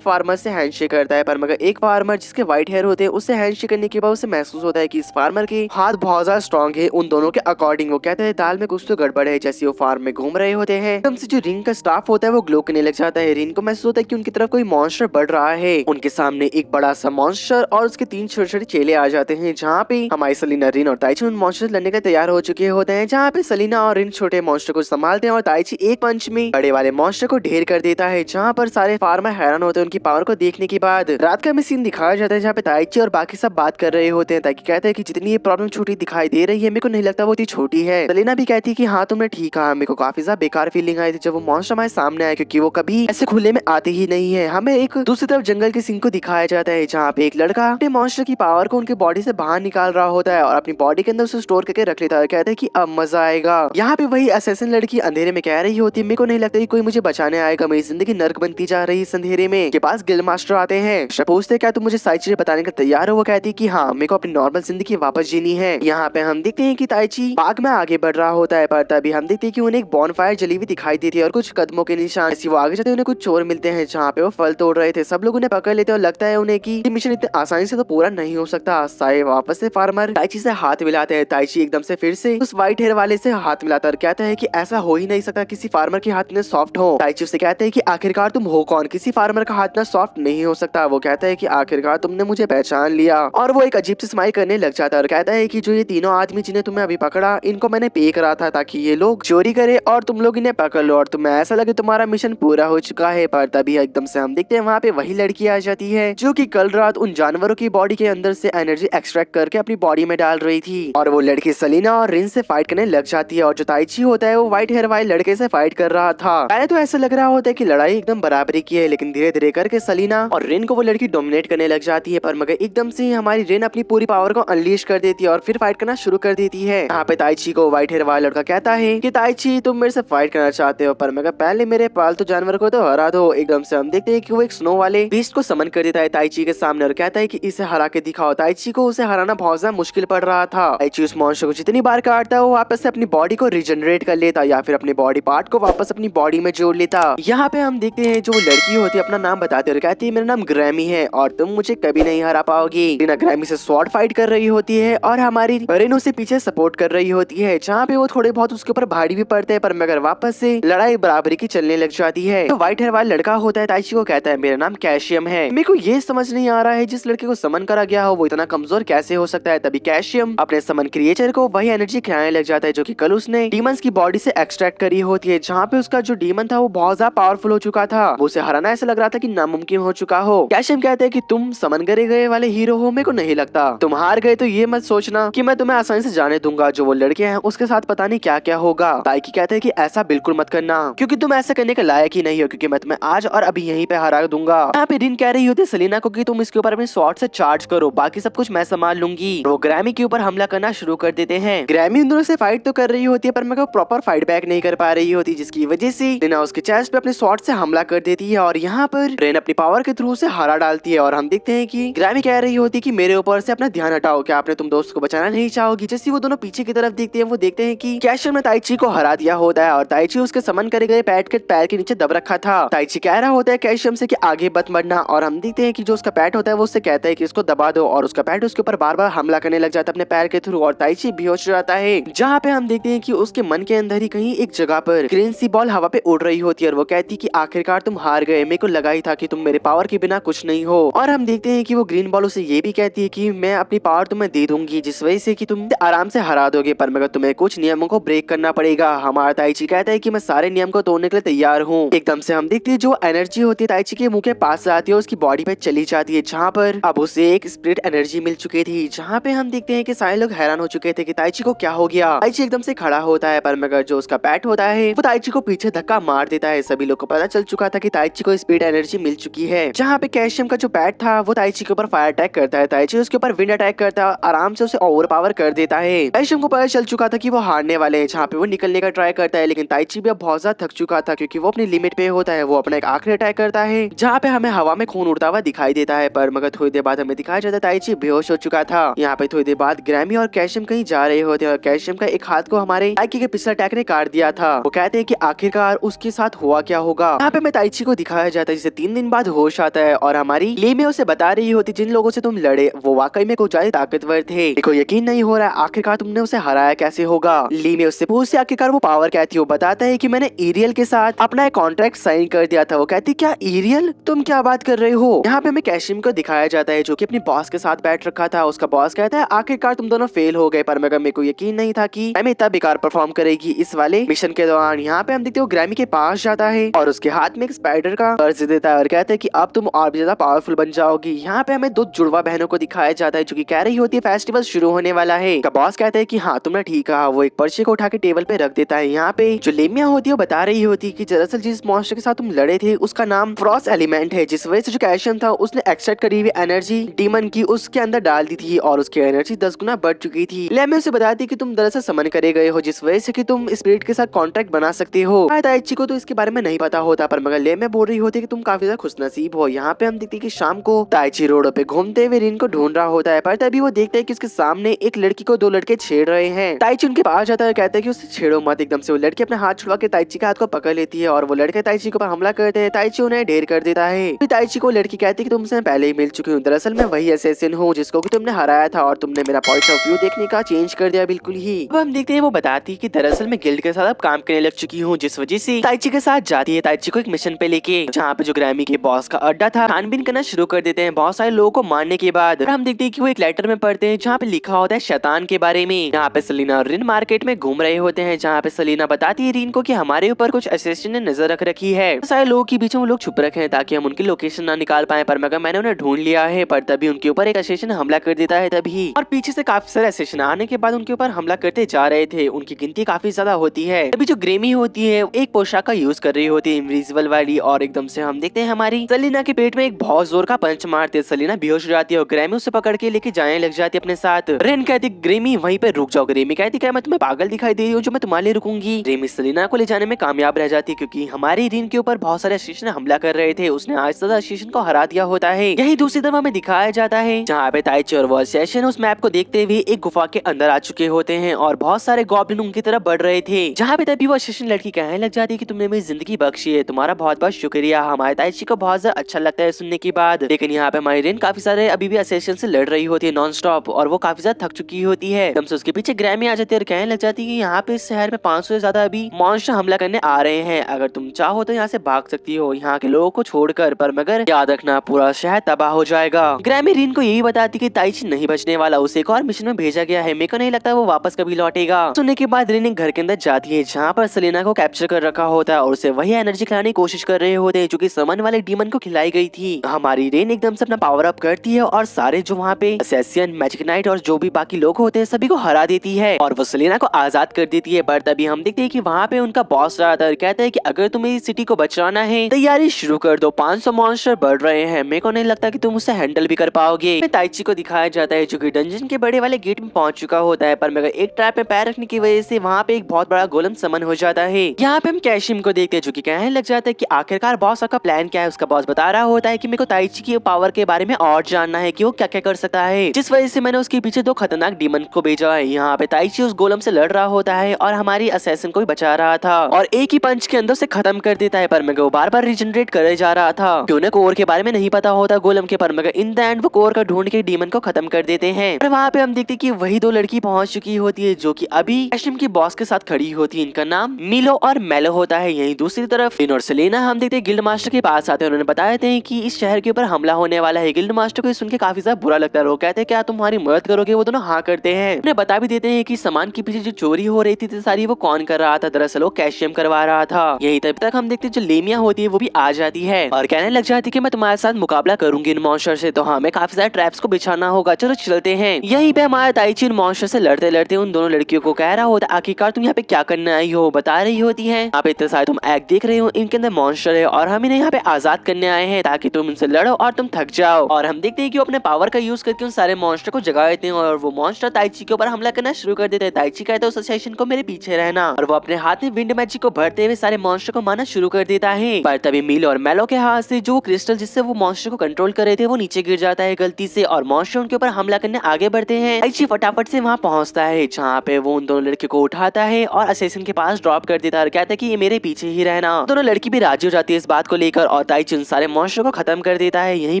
फार्मर से हैंडशेक करता है, पर मगर एक फार्मर जिसके व्हाइट हेयर होते हैं उससे हैंडशेक करने के बाद उसे महसूस होता है कि इस फार्मर के हाथ बहुत ज्यादा स्ट्रॉन्ग है उन दोनों के अकॉर्डिंग। वो कहते हैं दाल में कुछ तो गड़बड़ है। जैसे वो फार्म में घूम रहे होते हैं एकदम से जो रिंग का स्टाफ होता है वो ग्लो करने लग जाता है। रिंग को महसूस होता है कि उनकी तरफ कोई मॉन्स्टर बढ़ रहा है। उनके सामने एक बड़ा सा मॉन्स्टर और उसके 3 छोटे छोटे चेले आ जाते हैं, जहाँ पे हमारी सेलेना, रिन और ताइची उन मॉन्स्टर से लड़ने के तैयार हो चुके होते हैं। जहाँ पे सेलेना और रिन छोटे मॉन्स्टर को संभालते हैं और ताइची एक पंच में बड़े वाले मॉन्स्टर को ढेर कर देता है, जहाँ पर सारे फार्मर हैरान होते हैं उनकी पावर को देखने के बाद। रात का सीन दिखाया जाता है जहाँ पे ताइची और बाकी सब बात कर रहे होते हैं। ताकि कहते हैं कि जितनी ये प्रॉब्लम छोटी दिखाई दे रही है मेरे को नहीं लगता वो इतनी छोटी है। सेलेना भी कहती है कि हाँ तुमने ठीक कहा, मेरे को काफी ज्यादा बेकार फीलिंग आई थी जब वो मॉन्स्टर हमारे सामने आए, क्योंकि वो कभी ऐसे खुले में आते ही नहीं है। हमें एक दूसरी तरफ जंगल के सीन को दिखाया जाता है, जहाँ पे एक लड़का अपने मॉन्स्टर की पावर को उनके बॉडी से बाहर निकाल रहा होता है और अपनी बॉडी के अंदर उसे स्टोर करके रख लेता है। कहते हैं कि अब मजा आएगा। यहाँ पे वही असैसिन लड़की अंधेरे में कह रही होती है मेरे को नहीं लगता कि कोई मुझे बचाने आएगा, मेरी जिंदगी नर्क बनती जा रही है इस अंधेरे में। के पास गिल्ड मास्टर आते हैं, पूछते क्या तुम मुझे सारी चीजें बताने का तैयार हो। वो कहती है कि हाँ मेरे को अपनी नॉर्मल जिंदगी वापस जीनी है। यहाँ पे हम देखते हैं कि ताइची बाग में आगे बढ़ रहा होता है, पर तभी हम देखते हैं कि उन्हें एक बॉनफायर जली हुई दिखाई देती है और कुछ कदमों के निशान। वो आगे जाते उन्हें कुछ चोर मिलते हैं जहाँ पे वो फल तोड़ रहे थे। सब लोग उन्हें पकड़ लेते हैं और लगता है उन्हें कि ये मिशन इतने आसानी से तो पूरा नहीं हो सकता। साए वापस से फार्मर ताइची से हाथ मिलाते हैं। ताइची एकदम से फिर से उस व्हाइट हेयर वाले से हाथ मिलाता है और कहता है कि ऐसा हो ही नहीं सकता किसी फार्मर के हाथ इतने सॉफ्ट हो। ताइची उससे कहते हैं कि आखिरकार तुम हो कौन, किसी फार्मर का हाथ इतना सॉफ्ट नहीं हो सकता। वो कहता है कि आखिरकार तुमने मुझे पहचान लिया और वो एक अजीब सी स्माइल करने लग जाता है और कहता है कि जो ये तीनों आदमी जिन्हें तुमने अभी पकड़ा इनको मैंने पे करा था ताकि ये लोग चोरी करे और तुम लोग इन्हें पकड़ लो और तुम्हें ऐसा लगे तुम्हारा मिशन पूरा हो चुका है। पर तभी एकदम से हम देखते हैं वहाँ पे वही लड़की आ जाती है जो कि कल रात उन जानवरों की बॉडी के अंदर से एनर्जी एक्सट्रैक्ट करके अपनी बॉडी में डाल रही थी और वो लड़की सलीना और रिन से फाइट करने लग जाती है और जो ताइची होता है वो व्हाइट हेयर वाले लड़के से फाइट कर रहा था। पहले तो ऐसा लग रहा होता है कि लड़ाई एकदम बराबरी की है, लेकिन धीरे धीरे करके सलीना और रिन को वो लड़की डोमिनेट करने लग जाती है। पर मगर एकदम से हमारी रिन अपनी पूरी पावर को अनलीश कर देती है और फिर फाइट करना शुरू कर देती है। यहाँ पे ताइची को व्हाइट हेयर वाला लड़का कहता है कि ताइची तुम मेरे से फाइट करना चाहते हो पर मगर पहले मेरे पालतू जानवर को तो हरा दो। एकदम से हम देखते हैं कि वो एक स्नो वाले बीस्ट को समन कर देता है ताइची के सामने और कहता है कि इसे हरा के दिखाओ। ताइची को उसे हराना बहुत ज्यादा मुश्किल पड़ रहा था। ताइची उस मॉन्स्टर को जितनी बार काटता है वो वापस से अपनी बॉडी को रिजनरेट कर लेता या फिर अपने बॉडी पार्ट को वापस अपनी बॉडी में जोड़ लेता। यहाँ पे हम देखते हैं जो वो लड़की होती है अपना नाम बताते और कहती है मेरा नाम ग्रैमी है और तुम मुझे कभी नहीं हरा पाओगी। रीना ग्रैमी से स्वॉर्ड फाइट कर रही होती है और हमारी रिन उसे पीछे सपोर्ट कर रही होती है जहाँ पे वो थोड़े बहुत उसके ऊपर भारी भी पड़ते हैं पर मगर वापस से लड़ाई बराबरी की चलने लग जाती है। तो व्हाइट हेयर वाला लड़का होता है ताइची को कहता है मेरा नाम कैशियम है। मेरे को ये समझ नहीं आ रहा है जिस लड़के को समन करा गया हो वो इतना कमजोर कैसे हो सकता है। तभी कैशियम अपने समन क्रिएचर को वही एनर्जी खिलाने लग जाता है जो कि कल उसने डीमंस की बॉडी से एक्सट्रैक्ट करी होती है जहाँ पे उसका जो डीमन था वो बहुत ज्यादा पावरफुल हो चुका था। वो उसे हराना ऐसा लग रहा था कि नामुमकिन हो चुका हो। कैशियम कहते हैं कि तुम समन करे गए वाले हीरो हो, मेरे को नहीं लगता तुम हार गए तो ये मत सोचना कि मैं तुम्हें आसानी से जाने दूंगा। जो वो लड़के हैं उसके साथ पता नहीं क्या क्या होगा। ताइकी कहते हैं कि ऐसा बिल्कुल मत करना क्योंकि तुम ऐसा करने के लायक ही नहीं हो क्योंकि मैं तुम्हें आज और अभी यहीं पे हरा दूंगा। यहाँ पे रिन कह रही होती है सलीना को कि तुम इसके ऊपर अपने स्वॉर्ड से चार्ज करो, बाकी सब कुछ मैं संभाल लूंगी। वो ग्रैमी के ऊपर हमला करना शुरू कर देते हैं। ग्रैमी उन दोनों से फाइट तो कर रही होती है पर मैं प्रॉपर फाइट बैक नहीं कर पा रही होती जिसकी वजह से रिना उसके चेस्ट पे अपने स्वॉर्ड से हमला कर देती है और यहाँ पर रिन अपनी पावर के थ्रू से हरा डालती है। और हम देखते हैं कि ग्रैमी कह रही होती है कि मेरे ऊपर से अपना ध्यान हटाओ, क्या आपने तुम दोस्त को बचाना नहीं चाहोगी। जैसे वो दोनों पीछे की तरफ देखते हैं वो देखते हैं कि कैशियम ने ताइची को हरा दिया होता है और ताइची उसके समन करे गए पैट के पैर के नीचे दब रखा था। ताइची कह रहा होता है कैशियम से कि आगे मत बढ़ना और हम देखते हैं कि जो उसका पैट होता है वो उससे कहता है कि इसको दबा दो और उसका पैट उसके ऊपर बार बार हमला करने लग जाता है अपने पैर के थ्रू और ताइची बेहोश हो जाता है। जहाँ पे हम देखते हैं कि उसके मन के अंदर ही कहीं एक जगह पर ग्रीन सी बॉल हवा पे उड़ रही होती है और वो कहती है कि आखिरकार तुम हार गए, मेरे को लगा ही था कि तुम मेरे पावर के बिना कुछ नहीं हो। और हम देखते हैं कि वो ग्रीन बॉल उसे ये भी कहती है कि मैं अपनी पावर तुम्हें दे दूंगी जिस वजह से कि तुम आराम से हरा दोगे पर मगर तुम्हें कुछ नियमों को ब्रेक करना पड़ेगा। हमारा ताइची कहता है कि मैं सारे नियम को तोड़ने के लिए तैयार हूँ। एकदम से हम देखते हैं जो एनर्जी होती है ताइची के मुंह के पास से आती है उसकी बॉडी पे चली जाती है जहाँ पर अब उसे एक स्पिरिट एनर्जी मिल चुकी थी। जहाँ पे हम देखते हैं कि सारे लोग हैरान हो चुके थे कि ताइची को क्या हो गया। ताइची एकदम से खड़ा होता है पर मगर जो उसका पैट होता है वो ताइची को पीछे धक्का मार देता है। सभी लोग को पता चल चुका था कि ताइची को स्पिरिट एनर्जी मिल चुकी है। जहाँ पे कैशियम का जो पैट था वो ताइची के ऊपर फायर अटैक करता है। ताइची उसके ऊपर विंड अटैक करता है, आराम से उसे ओवर पावर कर देता है। कैशियम को पता चल चुका था कि वो हारने वाले हैं। जहाँ पे वो निकलने का ट्राई करता है लेकिन ताइची भी अब बहुत ज्यादा थक चुका था क्योंकि वो अपनी लिमिट पे होता है। वो अपना एक आखिरी अटैक करता है जहाँ पे हमें हवा में खून उड़ता हुआ दिखाई देता है पर मगर थोड़ी देर बाद हमें दिखाया जाता है ताइची बेहोश हो चुका था। यहाँ पे थोड़ी देर बाद ग्रैमी और कैशियम कहीं जा रहे होते हैं और कैशियम का एक हाथ को हमारे ताइकी के पिछले अटैक ने काट दिया था। वो कहते हैं कि आखिरकार उसके साथ हुआ क्या होगा। यहाँ पे हमें ताइची को दिखाया जाता है जिसे 3 दिन बाद होश आता है और हमारी लीमे उसे बता रही होती जिन लोगों से तुम लड़े वो वाकई में कुछ ज्यादा ताकतवर थे। देखो यकीन नहीं हो रहा है आखिरकार तुमने उसे हराया कैसे होगा। लीमे उससे पूछती आखिरकार वो पावर क्या थी। वो बताता है कि मैंने एरियल के साथ अपना एक कॉन्ट्रैक्ट साइन कर दिया था। वो कहती क्या एरियल, तुम क्या बात कर रहे हो। यहाँ पे हमें कैशियम को दिखाया जाता है जो कि अपनी बॉस के साथ बैठ रखा था। उसका बॉस कहता है आखिरकार तुम दोनों फेल हो गए पर मगर मेरे को यकीन नहीं था कि एमी इतना बेकार परफॉर्म करेगी इस वाले मिशन के दौरान। यहाँ पे हम देखते हो ग्रैमी के पास जाता है और उसके हाथ में एक स्पाइडर का कर्ज देता है और कहता है कि अब तुम और भी ज्यादा पावरफुल बन जाओगी। यहाँ पे हमें 2 जुड़वा बहनों को दिखाया जाता है जो कि कह रही होती है फेस्टिवल शुरू होने वाला है। का बॉस कहता है कि हाँ तुमने ठीक कहा। वो एक पर्चे को उठा के टेबल पे रख देता है। यहाँ पे जो लेमिया होती है वो बता रही होती है कि दरअसल जिस मॉन्स्टर के साथ तुम लड़े थे उसका नाम फ्रॉस्ट एलिमेंट है जिस वजह से जो कैशियम था उसने एक्सट्रैक्ट करी हुई एनर्जी डीमन की उसके अंदर डाल दी थी और उसकी एनर्जी 10 गुना बढ़ चुकी थी। लेमिया उसे बताती कि तुम दरअसल समन करे गए हो जिस वजह से कि तुम स्पिरिट के साथ कॉन्ट्रैक्ट बना सकते हो। ताइची को तो इसके बारे में नहीं पता होता पर मगर लेमिया बोल रही होती है कि तुम काफी ज्यादा खुशनसीब हो। यहाँ पे हम देखते हैं कि शाम को ताइची रोडों पे घूमते हुए रिन को ढूंढ रहा होता है पर तभी वो देखता है कि उसके सामने एक लड़की को 2 लड़के छेड़ रहे हैं। ताइची उनके पास जाता है कहता है कि उसे छेड़ो मत। एकदम से वो लड़की अपने हाथ छुड़वा के आके ताइची के हाथ को पकड़ लेती है और वो लड़के ताइची के ऊपर हमला करते हैं। ताइची उन्हें ढेर कर देता है। फिर ताइची को लड़की कहती है कि तुमसे पहले ही मिल चुकी हूँ, दरअसल मैं वही असैसिन हूँ जिसको कि तुमने हराया था और तुमने मेरा पॉइंट ऑफ व्यू देखने का चेंज कर दिया बिल्कुल ही। अब हम देखते हैं वो बताती है कि दरअसल मैं गिल्ड के साथ अब काम करने लग चुकी हूँ, जिस वजह से ताइची के साथ जाती है ताइची को एक मिशन पे लेके, जहाँ पे जो ग्रैमी के बॉस का अड्डा था छानबीन करना शुरू कर देते हैं बहुत सारे लोगों को मारने के बाद। हम देखते हैं कि वो एक लेटर में पढ़ते हैं जहाँ पे लिखा होता है शैतान के बारे में। यहाँ पे सलीना और रिन मार्केट में घूम रहे होते हैं, जहाँ पे सलीना बताती है रिन को कि हमारे ऊपर कुछ असैसिन ने नजर रख रखी है, सारे लोगों के बीच में वो लोग छुप रखे हैं ताकि हम उनकी लोकेशन ना निकाल पाए, पर मगर मैंने उन्हें ढूंढ लिया है। पर तभी उनके ऊपर एक असैसिन हमला कर देता है तभी, और पीछे से काफी सारे असैसिन आने के बाद उनके ऊपर हमला करते जा रहे थे। उनकी गिनती काफी ज्यादा होती है। तभी जो ग्रेमी होती है एक पोशाक का यूज कर रही होती है इनविजिबल वाली, और एकदम से हम देखते हैं हमारी सलीना के पेट में एक बहुत जोर का पंच मारते, सलीना बेहोश हो जाती है और ग्रेमी उसे पकड़ के लेके जाने लग जाती है अपने साथ। रेन कहती ग्रेमी वहीं पे रुक जाओ। ग्रेमी कहती क्या मैं तुम्हें पागल दिखाई दे रही हूँ जो मैं तुम्हारे लिए रुकूंगी। ग्रेमी सलीना को ले जाने में कामयाब रह जाती है क्योंकि हमारी रिन के ऊपर बहुत सारे असैसिन हमला कर रहे थे। उसने आज ज्यादा असैसिन को हरा दिया होता है। यही दूसरी तरफ हमें दिखाया जाता है जहाँ पे ताइची और वो असैसिन उस मैप को देखते हुए एक गुफा के अंदर आ चुके होते हैं और बहुत सारे गॉब्लिन उनकी तरफ बढ़ रहे थे, जहाँ पे तभी वो असैसिन लड़की कहने लग जाती है कि तुमने मेरी जिंदगी बख्शी है, तुम्हारा बहुत बहुत शुक्रिया। हमारे ताइची को बहुत ज्यादा अच्छा लगता है सुनने के बाद। लेकिन यहाँ पे हमारी रिन काफी सारे अभी भी असैसिन से लड़ रही होती है नॉन स्टॉप, और वो काफी ज्यादा थक चुकी होती है। एकदम से उसके पीछे ग्रैमी आ जाती है और कहने लग जाती है कि यहाँ पे इस शहर में 500 से ज्यादा अभी मॉन्स्टर हमला करने आ रहे हैं, अगर तुम चाहो तो यहाँ से भाग सकती हो यहाँ के लोगों को छोड़कर, पर मगर याद रखना पूरा शहर तबाह हो जाएगा। ग्रैमी रिन को यही बताती कि ताइची नहीं बचने वाला, उसे एक और मिशन में भेजा गया है, मेरे को नहीं लगता वो वापस कभी लौटेगा। सुनने के बाद रिन एक घर के अंदर जाती है जहाँ पर सलीना को कैप्चर कर रखा होता है और उसे वही एनर्जी खिलाने की कोशिश कर रहे होते हैं जो कि समन वाले डीमन को खिलाई गई थी। हमारी रेन एकदम से अपना पावर अप करती है और सारे जो वहाँ पे असैसिन, मैजिक नाइट और जो भी बाकी लोग होते हैं सभी को हरा देती है और वो सलीना को आजाद कर देती है। पर तभी हम देखते हैं कि वहाँ पे उनका बॉस आता है और कहता है कि अगर तुम्हें इस सिटी को बचाना है तैयारी शुरू कर दो, 500 मॉन्स्टर बढ़ रहे हैं, मेरे को नहीं लगता कि तुम उसे हैंडल भी कर पाओगे। ताइची को दिखाया जाता है जो कि डंजन के बड़े वाले गेट में पहुंच चुका होता है, पर मगर एक ट्रैप में पैर रखने की वजह से वहाँ पे एक बहुत बड़ा गोलम समन हो जाता है। यहाँ पे हम कैशिम को देखते हैं जो कि कहने लग जाता है कि आखिरकार बॉस का प्लान क्या है। उसका बॉस बता रहा होता है कि मेरे को ताइची की पावर के बारे में और जानना है कि वो क्या क्या कर सकता है, जिस वजह से मैंने उसके पीछे 2 खतरनाक डीमन को भेजा है। यहाँ पे ताइची उस गोलम से लड़ रहा होता है और हमारी असैसिन को भी बचा रहा था और एक ही पंच के अंदर से खत्म कर देता है, पर मगर वो बार बार रिजनरेट करे जा रहा था क्योंकि उन्हें कोर के बारे में नहीं पता होता गोलम के, पर मगर इन द एंड वो कोर का ढूंढ के डीमन को खत्म कर देते हैं। और वहाँ पे हम देखते कि वही 2 लड़की पहुंच चुकी होती है जो कि अभी कैशिम की बॉस के साथ खड़ी होती है। इनका नाम मिलो और मेलो होता है। यही दूसरी तरफ रिन और सेलेना हम देखते गिल्ड मास्टर के पास आते हैं। उन्होंने बताते हैं कि इस शहर के ऊपर हमला होने वाला है। गिल्ड मास्टर को सुन के काफी ज्यादा बुरा लगता है। वो कहते हैं क्या तुम्हारी मदद करोगे? वो दोनों हाँ करते हैं। उन्हें बता भी देते हैं कि सामान के पीछे जो चोरी हो रही थी सारी वो कौन कर रहा था। दरअसल वो कैशियम करवा रहा था। यही तब तक हम देखते जो लेमिया होती है वो भी आ जाती है और कहने लग जाती है कि मैं तुम्हारे साथ मुकाबला करूंगी इन मॉन्स्टर से, तो हमें काफी सारे ट्रैप्स को बिछाना होगा, चलो चलते हैं। यहीं पे हमारा ताइची इन मॉन्स्टर से लड़ते लड़ते उन दोनों लड़कियों को कह रहा होता है आखिरकार तुम यहाँ पे क्या करने आई हो। बता रही होती है यहाँ पे इतने सारे तुम एक्ट देख रहे हो, इनके अंदर मॉन्स्टर है और हम इन्हें यहाँ पे आजाद करने आए हैं ताकि तुम इनसे लड़ो और तुम थक जाओ। और हम देखते हैं कि वो अपने पावर का यूज करके उन सारे मॉन्स्टर को जगा देते हैं और वो मॉन्स्टर ताइची के ऊपर हमला करना शुरू कर देते हैं। ताइची कहते हैं उस सेशन को मेरे पीछे रहना और वो अपने हाथ में विंड मैजिक को भरते हुए सारे मॉन्स्टर को मारना शुरू कर देता है। पर तभी मिलो और मेलो के हाथ से जो क्रिस्टल जिससे वो मॉन्स्टर को कंट्रोल कर रहे थे वो नीचे गिर जाता है गलती से और मॉन्स्टर उनके ऊपर हमला करने आगे बढ़ते हैं। ताइची फटाफट से वहाँ पहुँचता है जहाँ पे वो उन दोनों लड़कियों को उठाता है और असैसिन के पास ड्रॉप कर देता है और कहता है कि ये मेरे पीछे ही रहना। दोनों लड़की भी राजी हो जाती है इस बात को लेकर और ताइची उन सारे मॉन्स्टर को खत्म कर देता है। यहीं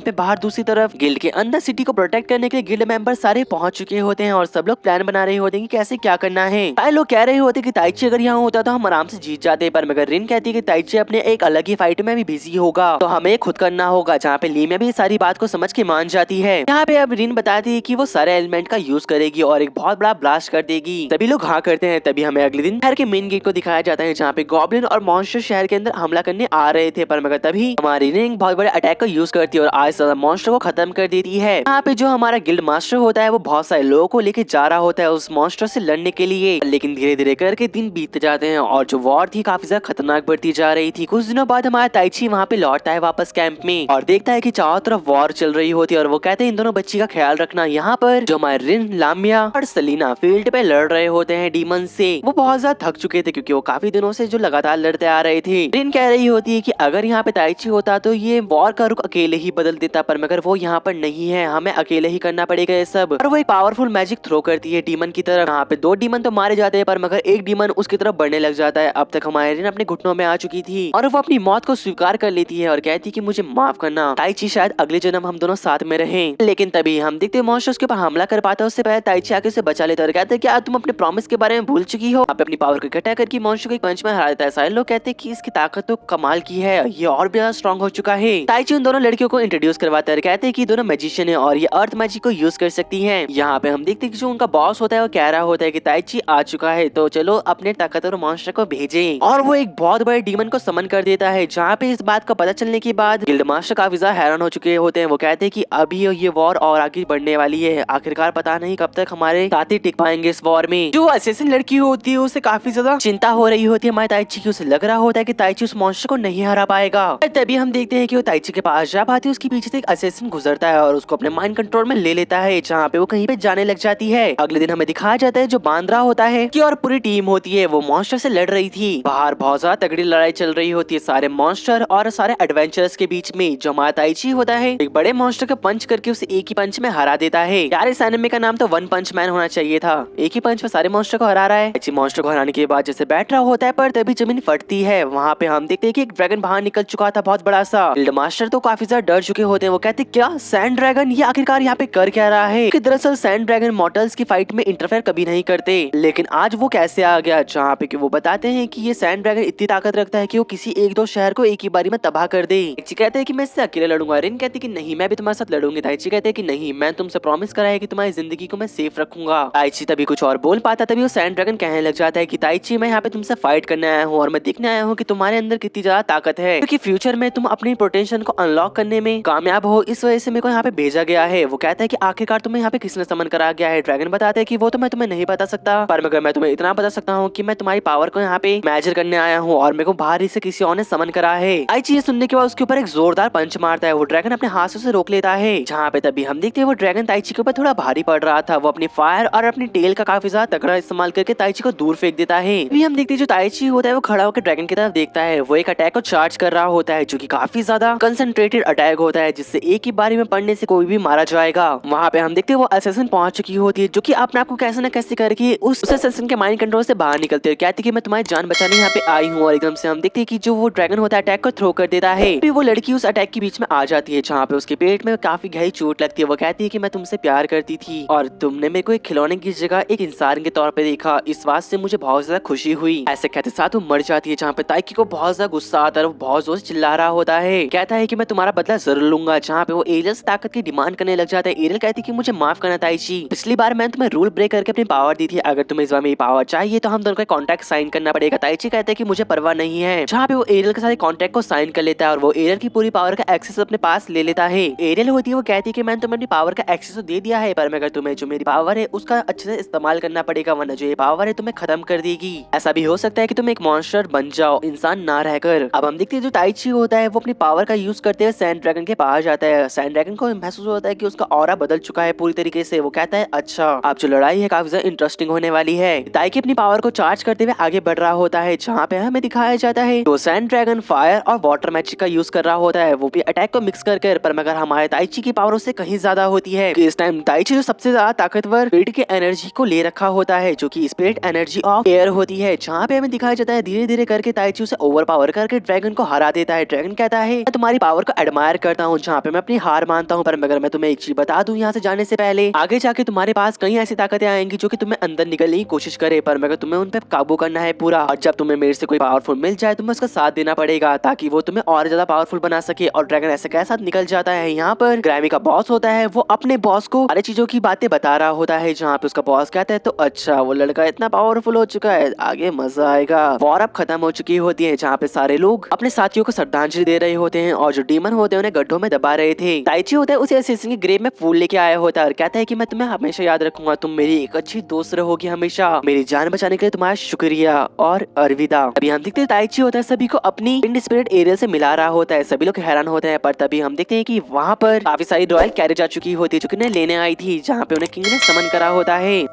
पे बाहर दूसरी तरफ गिल्ड के अंदर सिटी को प्रोटेक्ट करने के लिए गिल्ड मेंबर सारे पहुंच चुके होते हैं और सब लोग प्लान बना रहे होते हैं कि कैसे क्या करना है। सारे लोग कह रहे होते कि ताइची अगर यहाँ होता तो हम आराम से जीत जाते, पर मगर रिन कहती है कि ताइची अपने एक अलग ही फाइट में भी बिजी होगा तो हमें खुद करना होगा, जहाँ पे लीमिया भी सारी बात को समझ के मान जाती है। यहाँ पे अब रिन बताती है कि वो सारे एलिमेंट का यूज करेगी और एक बहुत बड़ा ब्लास्ट कर देगी। सभी लोग हाँ करते हैं। तभी हमें अगले दिन शहर के मेन गेट को दिखाया जाता है जहाँ पे गॉब्लिन और मॉन्स्टर शहर के अंदर हमला करने आ रहे थे, पर मगर तभी हमारी रिन बहुत बड़े अटैक का यूज करती है और आज ज्यादा मॉन्स्टर को खत्म कर देती है। यहाँ पे जो हमारा गिल्ड मास्टर होता है वो बहुत सारे लोगों को लेके जा रहा होता है उस मॉन्स्टर से लड़ने के लिए, लेकिन धीरे धीरे करके दिन बीतते जाते हैं और जो वॉर थी काफी ज्यादा खतरनाक बढ़ती जा रही थी। कुछ दिनों बाद हमारा ताइची वहाँ पे लौटता है वापस कैंप में और देखता है कि चारों तरफ वॉर चल रही होती है और वो कहते हैं इन दोनों बच्ची का ख्याल रखना। यहाँ पर जो हमारे रिन, लामिया और सलीना फील्ड पे लड़ रहे होते हैं डीमन से। वो बहुत ज्यादा थक चुके थे क्योंकि वो काफी दिनों से जो लगातार लड़ते आ रहे थे। रिन कह रही होती है कि अगर यहाँ पे ताइची होता तो ये वॉर का रुख अकेले ही बदल देता, पर मगर वो यहाँ पर नहीं है, हमें अकेले ही करना पड़ेगा ये सब। और वो एक पावरफुल मैजिक थ्रो करती है डीमन की तरफ। यहाँ पे 2 डीमन तो मारे जाते हैं पर मगर एक डीमन उसकी तरफ बढ़ने लग जाता जाता है अब तक हमारी रिन अपने घुटनों में आ चुकी थी और वो अपनी मौत को स्वीकार कर लेती है और कहती कि मुझे माफ करना ताइची, शायद अगले जन्म हम दोनों साथ में रहें। लेकिन तभी हम देखते मॉन्स्टर उसके ऊपर हमला कर पाता है। उससे पहले ताइची आके उसे बचा लेता है और कहते हैं क्या तुम अपने प्रॉमिस के बारे में भूल चुकी हो। आप अपनी पावर को इकट्ठा करके मॉन्स्टर को एक पंच में हरा देता है। सारे लोग कहते हैं कि इसकी ताकत तो कमाल की है, ये और भी ज्यादा स्ट्रॉन्ग हो चुका है। ताइची उन दोनों लड़कियों को इंट्रोड्यूस करवाता है, कहते हैं कि दोनों मैजिशियन है और ये अर्थ मैजिक को यूज कर सकती हैं। यहाँ पे हम देखते हैं कि जो उनका बॉस होता है वो कह रहा होता है कि ताइची आ चुका है तो चलो अपने ताकतवर मॉन्स्टर को भेजें और वो एक बहुत बड़े डीमन को समन कर देता है। जहाँ पे इस बात का पता चलने के बाद गिल्ड मास्टर काफी ज्यादा हैरान हो चुके होते हैं। वो कहते हैं कि अभी ये वॉर और आगे बढ़ने वाली है, आखिरकार पता नहीं कब तक हमारे साथ ही टिक पाएंगे इस वॉर में। जो असेसिन लड़की होती है उसे काफी ज्यादा चिंता हो रही होती है हमारे ताइची की। उसे लग रहा होता है कि ताइची उस मॉन्स्टर को नहीं हरा पाएगा। तभी हम देखते हैं कि वो ताइची के पास जा पाती है, उसके पीछे से एक असेसिन गुजरता है और उसको अपने माइंड कंट्रोल में ले लेता है, जहाँ पे वो कहीं पे जाने लग जाती है। अगले दिन हमें दिखाया जाता है जो बांद्रा होता है कि और पूरी टीम होती है वो मॉन्स्टर से लड़ रही थी। बाहर बहुत ज्यादा तगड़ी लड़ाई चल रही होती है सारे मॉन्स्टर और सारे एडवेंचरर्स के बीच में। जो हमारा ताइची होता है एक बड़े मॉन्स्टर को पंच करके उसे एक ही पंच में हरा देता है। यार इस एनिमे का नाम तो वन पंच मैन होना चाहिए था, एक ही पंच में सारे मॉन्स्टर को हरा रहा है। ताइची मॉन्स्टर को हराने के बाद जैसे बैठ रहा होता है पर तभी जमीन फटती है। वहाँ पे हम देखते हैं कि एक ड्रैगन बाहर निकल चुका था बहुत बड़ा सा। गिल्ड मास्टर तो काफी ज्यादा डर चुके होते हैं। वो कहते क्या सैंड ड्रैगन ये आखिरकार यहाँ पे कर क्या रहा है। कि दरअसल सैंड ड्रैगन मॉर्टल्स की फाइट में इंटरफेयर कभी नहीं करते, लेकिन आज वो कैसे आ गया। जहाँ पे वो बताते हैं कि ये सैंड ड्रैगन इतनी ताकत रखता है कि वो किसी एक दो शहर को एक ही बारी में तबाह कर दे। ताइची कहते हैं कि मैं इससे अकेले लड़ूंगा। रिन कहती कि नहीं मैं भी तुम्हारे साथ लड़ूंगी। ताइची कहते हैं कि नहीं मैं तुमसे प्रॉमिस करा है कि तुम्हारी जिंदगी को मैं सेफ रखूंगा। ताइची तभी कुछ और बोल पाता तभी वो सैंड ड्रैगन कहने लग जाता है कि ताइची मैं यहाँ पे तुमसे फाइट करने आया हूँ और मैं देखने आया हूँ कि तुम्हारे अंदर कितनी ज्यादा ताकत है, क्योंकि फ्यूचर में तुम अपनी पोटेंशियल को अनलॉक करने में कामयाब हो, इस वजह से मेरे को यहाँ पे भेजा गया है। वो कहता है कि आखिरकार तुम्हें यहाँ पे किसने समन करा गया है। ड्रैगन बताते हैं कि वो तो मैं तुम्हें नहीं बता सकता, पर मगर मैं तुम्हें इतना बता सकता हूँ कि मैं तुम्हारी पावर को यहाँ पे मेजर करने आया हूँ और मेरे को बाहर ही से किसी और ने समन करा है। ताइची ये सुनने के बाद उसके ऊपर एक जोरदार पंच मारता है। वो ड्रैगन अपने हाथ से उसे रोक लेता है। जहाँ पे तभी हम देखते हैं वो ड्रैगन ताइची के ऊपर थोड़ा भारी पड़ रहा था। वो अपनी फायर और अपनी टेल का काफी ज्यादा तगड़ा इस्तेमाल करके ताइची को दूर फेंक देता है। अभी हम देखते हैं जो ताइची होता है वो खड़ा होकर ड्रैगन की तरफ देखता है। वो एक अटैक को चार्ज कर रहा होता है जो कि काफी ज्यादा कंसंट्रेटेड अटैक होता है, जिससे एक ही बारी में पड़ने से कोई भी मारा जाएगा। वहाँ पे हम देखते हैं वो असेसिन पहुंच चुकी होती है, जो कि अपने आप को कैसे न कैसे करके उस असेसिन के माइंड कंट्रोल से बाहर निकलती है। कहती कि मैं तुम्हारी जान बचाने यहाँ पे आई हूँ। और एकदम से हम देखते हैं कि जो वो ड्रैगन होता है अटैक को थ्रो कर देता है। फिर वो लड़की उस अटैक के बीच में आ जाती है, जहाँ पे उसके पेट में काफी गहरी चोट लगती है। वो कहती है कि मैं तुमसे प्यार करती थी और तुमने मेरे को एक खिलौने की जगह एक इंसान के तौर पे देखा, इस बात से मुझे बहुत ज्यादा खुशी हुई। ऐसे कहते साथ वो मर जाती है। जहाँ पे ताइकी को बहुत ज्यादा गुस्सा आता है, वो बहुत जोर से चिल्ला रहा होता है, कहता है कि मैं तुम्हारा बदला जरूर लूंगा। जहाँ पे वो एरियल से ताकत की डिमांड करने लग जाता है। एरियल कहती है कि मुझे माफ करना ताइची, पिछली बार मैंने तुम्हें रूल ब्रेक करके अपनी पावर दी थी, अगर तुम्हें इस बार मेरी पावर चाहिए तो हम दोनों का कॉन्ट्रैक्ट साइन करना पड़ेगा। ताइची कहते हैं कि मुझे परवाह नहीं है। जहाँ पे वो एरियल के साथ कॉन्ट्रैक्ट को साइन कर लेता है और वो एरियल की पूरी पावर का एक्सेस अपने पास ले लेता है। एरियल होती है वो कहती है कि मैंने तुम्हें अपनी पावर का एक्सेस तो दे दिया है, पर मगर तुम्हें जो मेरी पावर है उसका अच्छे से इस्तेमाल करना पड़ेगा, वरना जो ये पावर है तुम्हें खत्म कर देगी। ऐसा भी हो सकता है कि तुम एक मॉन्स्टर बन जाओ, इंसान ना रहकर। अब हम देखते हैं जो ताइची होता है वो अपनी पावर का यूज करते हुए सैंड ड्रैगन के पास जाता है। सैंड ड्रैगन को महसूस होता है कि उसका ऑरा बदल चुका है पूरी तरीके से। वो कहता है अच्छा अब जो लड़ाई है काफी ज्यादा इंटरेस्टिंग होने वाली है। ताइकी अपनी पावर को चार्ज करते हुए आगे बढ़ रहा होता है, जहाँ पे हमें दिखाया जाता है तो सैंड ड्रैगन फायर और वाटर मैजिक का यूज कर रहा होता है, वो भी अटैक को मिक्स कर पर मगर हमारे ताइची की पावर उससे कहीं ज्यादा होती है। इस टाइम ताइची जो सबसे ज्यादा ताकतवर स्पिरिट की एनर्जी को ले रखा होता है, जो कि स्पिरिट एनर्जी ऑफ एयर होती है। जहाँ पे हमें दिखाया जाता है धीरे धीरे करके ताइची उसे ओवर पावर करके ड्रैगन को हरा देता है। ड्रैगन कहता है मैं तुम्हारी पावर को एडमायर करता हूँ, जहाँ पे मैं अपनी हार मानता हूँ, पर मगर मैं तुम्हें एक चीज बता दूं, यहाँ से जाने से पहले आगे जाके तुम्हारे पास कई ऐसी ताकतें आएंगी जो कि तुम्हें अंदर निकलने की कोशिश करे, पर मगर तुम्हें उन पे काबू करना है पूरा। और जब तुम्हें मेरे से कोई पावरफुल मिल जाए तुम्हें उसका साथ देना पड़ेगा, ताकि वो तुम्हें और ज्यादा पावरफुल बना सके। और ड्रैगन ऐसे कैसा निकल जाता है। यहाँ पर ग्रैमी का बॉस होता है, वो अपने बॉस को सारी चीजों की बातें बता रहा होता है, जहाँ पे उसका बॉस कहता है तो अच्छा वो लड़का इतना पावरफुल हो चुका है, आगे मजा आएगा। वॉर अब खत्म हो चुकी होती है, जहाँ पे सारे लोग अपने साथियों को श्रद्धांजलि दे रहे होते हैं और जो डीमन होते हैं उन्हें गड्ढों में दबा रहे थे। ताइची होता है उसे असेसिन के ग्रेव में फूल लेके आया होता है और कहता है कि मैं तुम्हें हमेशा याद रखूंगा, तुम मेरी एक अच्छी दोस्त रहोगी हमेशा, मेरी जान बचाने के लिए तुम्हारा शुक्रिया और अलविदा। अभी हम देखते हैं ताइची होता है सभी को अपनी पिंड स्पिरिट एरियल से मिला रहा होता है, सभी लोग हैरान होते हैं। पर तभी हम देखते हैं कि वहाँ पर काफी सारी रॉयल कैरेज आ चुकी होती है जो कि उन्हें लेने आई थी, जहाँ पे उन्हें किंग ने समन करा होता है।